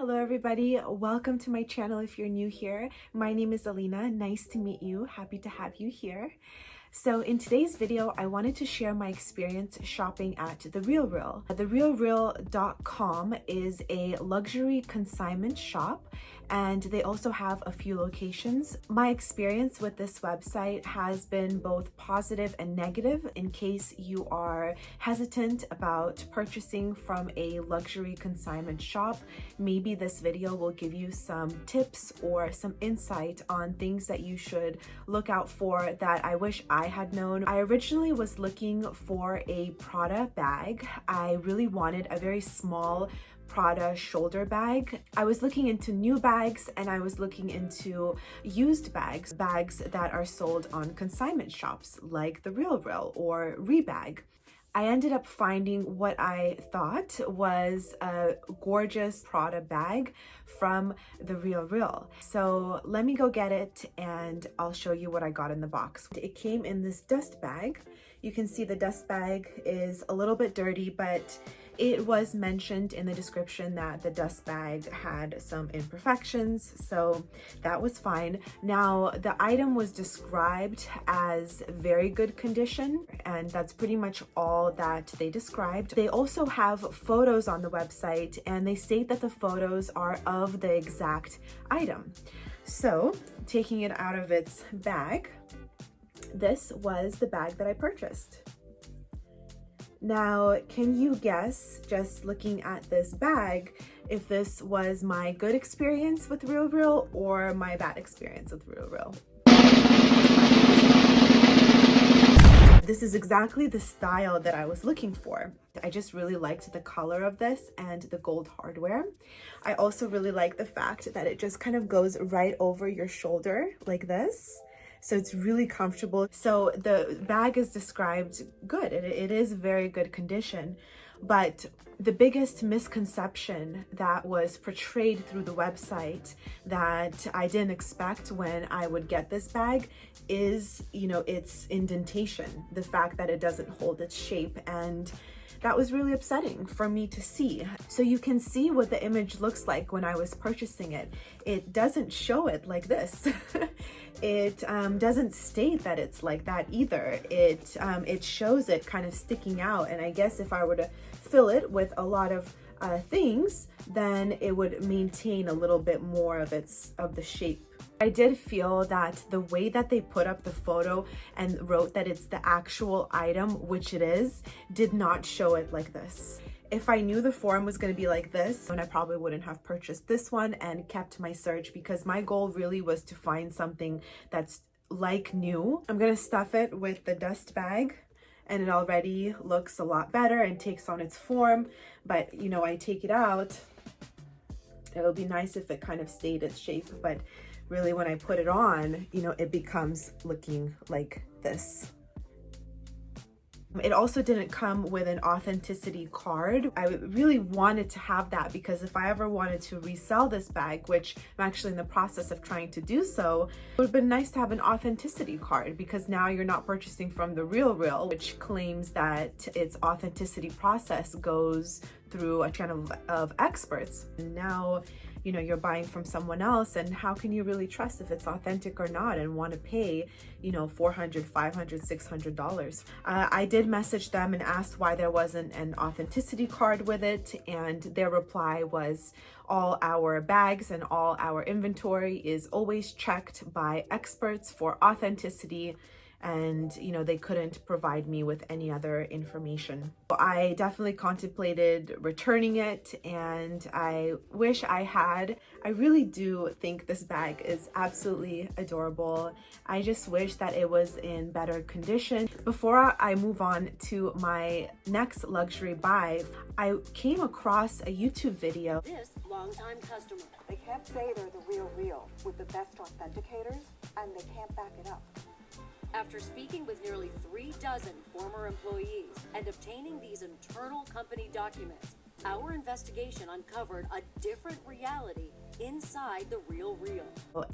Hello everybody, welcome to my channel if you're new here. My name is Elina, nice to meet you, happy to have you here. So in today's video, I wanted to share my experience shopping at TheRealReal. TheRealReal.com is a luxury consignment shop and they also have a few locations. My experience with this website has been both positive and negative. In case you are hesitant about purchasing from a luxury consignment shop, maybe this video will give you some tips or some insight on things that you should look out for that I wish I had known. I originally was looking for a Prada bag. I really wanted a very small Prada shoulder bag. I was looking into new bags and I was looking into used bags that are sold on consignment shops like TheRealReal or Rebag. I ended up finding what I thought was a gorgeous Prada bag from TheRealReal. So let me go get it and I'll show you what I got in the box. It came in this dust bag. You can see the dust bag is a little bit dirty, but it was mentioned in the description that the dust bag had some imperfections, so that was fine. Now, the item was described as very good condition, and that's pretty much all that they described. They also have photos on the website, and they state that the photos are of the exact item. So, taking it out of its bag, this was the bag that I purchased. Now, can you guess, just looking at this bag, if this was my good experience with TheRealReal or my bad experience with TheRealReal? This is exactly the style that I was looking for. I just really liked the color of this and the gold hardware. I also really like the fact that it just kind of goes right over your shoulder like this. So it's really comfortable. So the bag is described good. It is very good condition. But the biggest misconception that was portrayed through the website that I didn't expect when I would get this bag is, its indentation, the fact that it doesn't hold its shape, and that was really upsetting for me to see. So you can see what the image looks like when I was purchasing it. It doesn't show it like this. It doesn't state that it's like that either. It shows it kind of sticking out, and I guess if I were to fill it with a lot of things, then it would maintain a little bit more of the shape. I did feel that the way that they put up the photo and wrote that it's the actual item, which it is, did not show it like this. If I knew the form was going to be like this, then I probably wouldn't have purchased this one and kept my search, because my goal really was to find something that's like new. I'm going to stuff it with the dust bag, and it already looks a lot better and takes on its form. But, I take it out. It would be nice if it kind of stayed its shape, but really when I put it on, it becomes looking like this. It also didn't come with an authenticity card. I really wanted to have that, because if I ever wanted to resell this bag, which I'm actually in the process of trying to do so, it would have been nice to have an authenticity card, because now you're not purchasing from TheRealReal, which claims that its authenticity process goes through a channel of experts. And now, you're buying from someone else, and how can you really trust if it's authentic or not, and want to pay, $400, $500, $600? I did message them and asked why there wasn't an authenticity card with it, and their reply was, all our bags and all our inventory is always checked by experts for authenticity, and they couldn't provide me with any other information. I definitely contemplated returning it, and I wish I had. I really do think this bag is absolutely adorable. I just wish that it was in better condition. Before I move on to my next luxury buy, I came across a YouTube video. This longtime customer. They can't say they're the real real with the best authenticators, and they can't back it up. After speaking with nearly 3 dozen former employees and obtaining these internal company documents, our investigation uncovered a different reality inside The Real Real.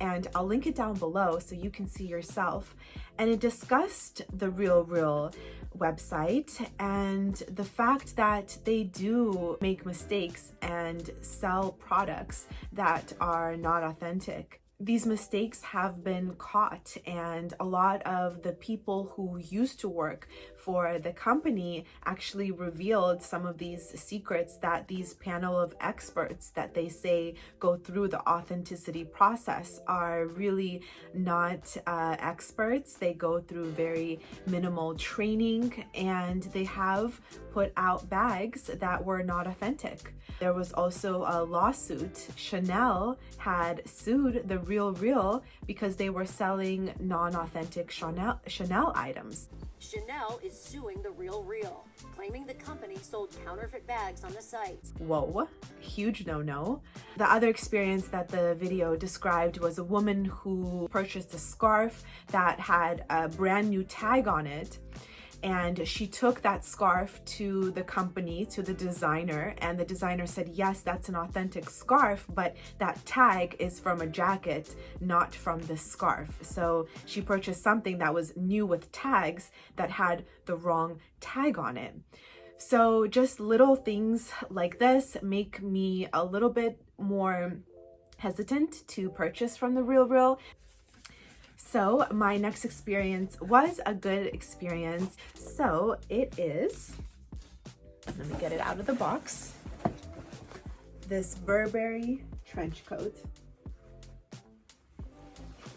And I'll link it down below so you can see yourself. And it discussed the TheRealReal website and the fact that they do make mistakes and sell products that are not authentic. These mistakes have been caught, and a lot of the people who used to work for the company actually revealed some of these secrets that these panel of experts that they say go through the authenticity process are really not experts. They go through very minimal training, and they have put out bags that were not authentic. There was also a lawsuit. Chanel had sued The TheRealReal because they were selling non-authentic Chanel items. Chanel is suing The Real Real, claiming the company sold counterfeit bags on the site. Whoa, huge no-no. The other experience that the video described was a woman who purchased a scarf that had a brand new tag on it. And she took that scarf to the company, to the designer, and the designer said, yes, that's an authentic scarf, but that tag is from a jacket, not from the scarf. So she purchased something that was new with tags that had the wrong tag on it. So just little things like this make me a little bit more hesitant to purchase from The TheRealReal. So my next experience was a good experience. So it is, let me get it out of the box, this Burberry trench coat.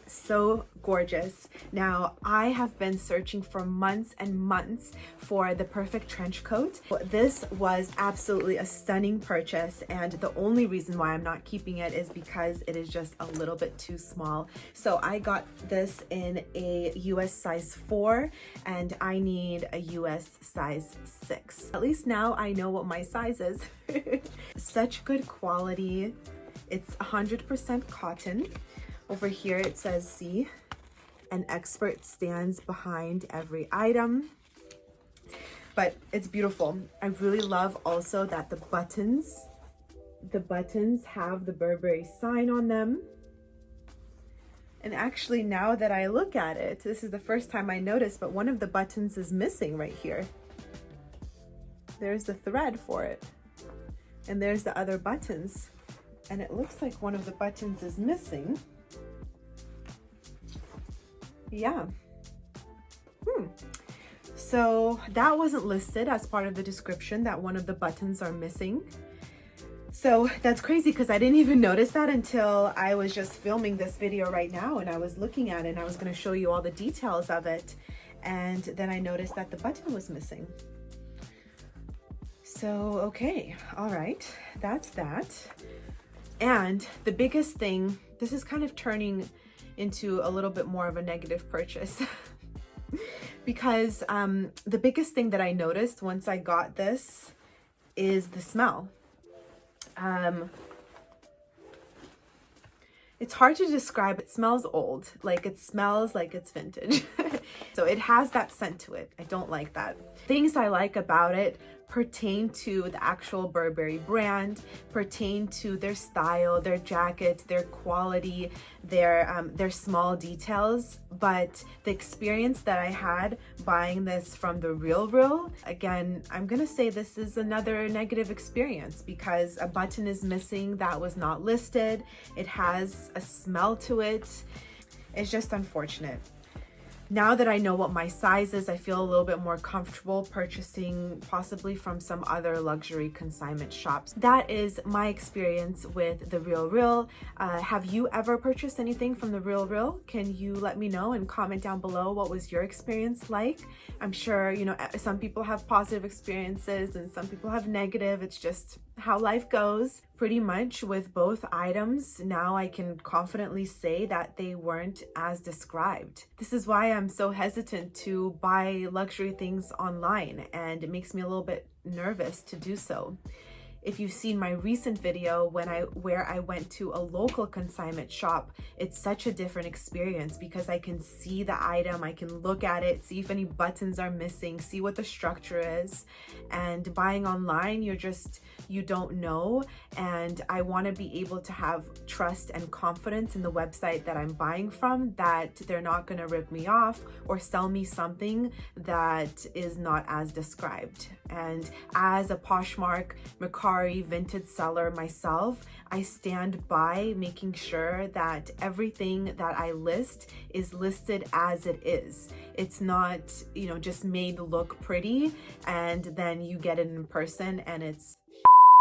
So gorgeous. Now, I have been searching for months and months for the perfect trench coat. This was absolutely a stunning purchase, and the only reason why I'm not keeping it is because it is just a little bit too small. So I got this in a US size 4, and I need a US size 6. At least now I know what my size is. Such good quality. It's 100% cotton. Over here it says, see, an expert stands behind every item. But it's beautiful. I really love also that the buttons have the Burberry sign on them. And actually, now that I look at it, this is the first time I noticed, but one of the buttons is missing right here. There's the thread for it. And there's the other buttons. And it looks like one of the buttons is missing. Yeah. So that wasn't listed as part of the description, that one of the buttons are missing. So that's crazy because I didn't even notice that until I was just filming this video right now, and I was looking at it and I was going to show you all the details of it. And then I noticed that the button was missing. So, okay. All right. That's that. And the biggest thing, this is kind of turning into a little bit more of a negative purchase because the biggest thing that I noticed once I got this is the smell. It's hard to describe. It smells old, like it smells like it's vintage. So it has that scent to it. I don't like that. Things I like about it pertain to the actual Burberry brand, pertain to their style, their jacket, their quality, their small details. But the experience that I had buying this from The TheRealReal, again, I'm gonna say this is another negative experience because a button is missing that was not listed. It has a smell to it. It's just unfortunate. Now that I know what my size is, I feel a little bit more comfortable purchasing possibly from some other luxury consignment shops. That is my experience with The TheRealReal. Have you ever purchased anything from The TheRealReal? Can you let me know and comment down below what was your experience like? I'm sure, you know, some people have positive experiences and some people have negative. It's just how life goes. Pretty much with both items, now I can confidently say that they weren't as described. This is why I'm so hesitant to buy luxury things online, and it makes me a little bit nervous to do so. if you've seen my recent video where I went to a local consignment shop, it's such a different experience because I can see the item, I can look at it, see if any buttons are missing, see what the structure is. And buying online, you don't know. And I want to be able to have trust and confidence in the website that I'm buying from, that they're not going to rip me off or sell me something that is not as described. And as a Poshmark Mercari vintage seller myself, I stand by making sure that everything that I list is listed as it is. It's not, just made look pretty and then you get it in person and it's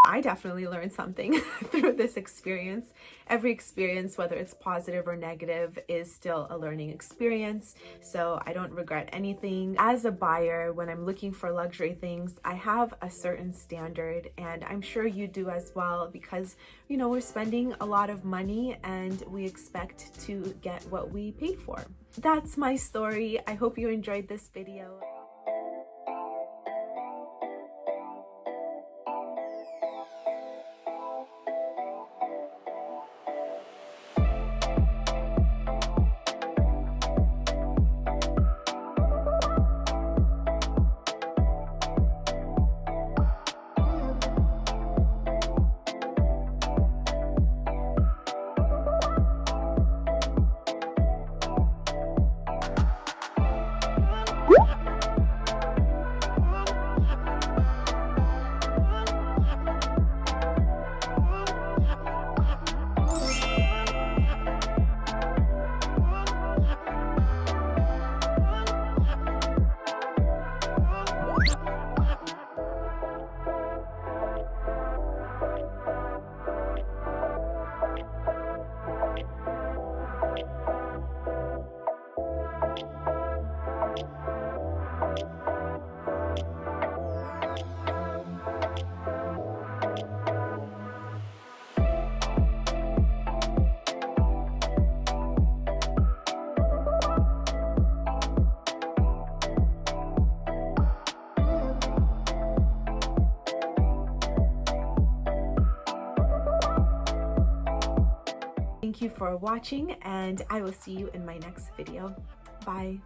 I definitely learned something through this experience. Every experience, whether it's positive or negative, is still a learning experience. So I don't regret anything. As a buyer, when I'm looking for luxury things, I have a certain standard, and I'm sure you do as well, because, we're spending a lot of money and we expect to get what we paid for. That's my story. I hope you enjoyed this video. Thank you for watching, and I will see you in my next video. Bye.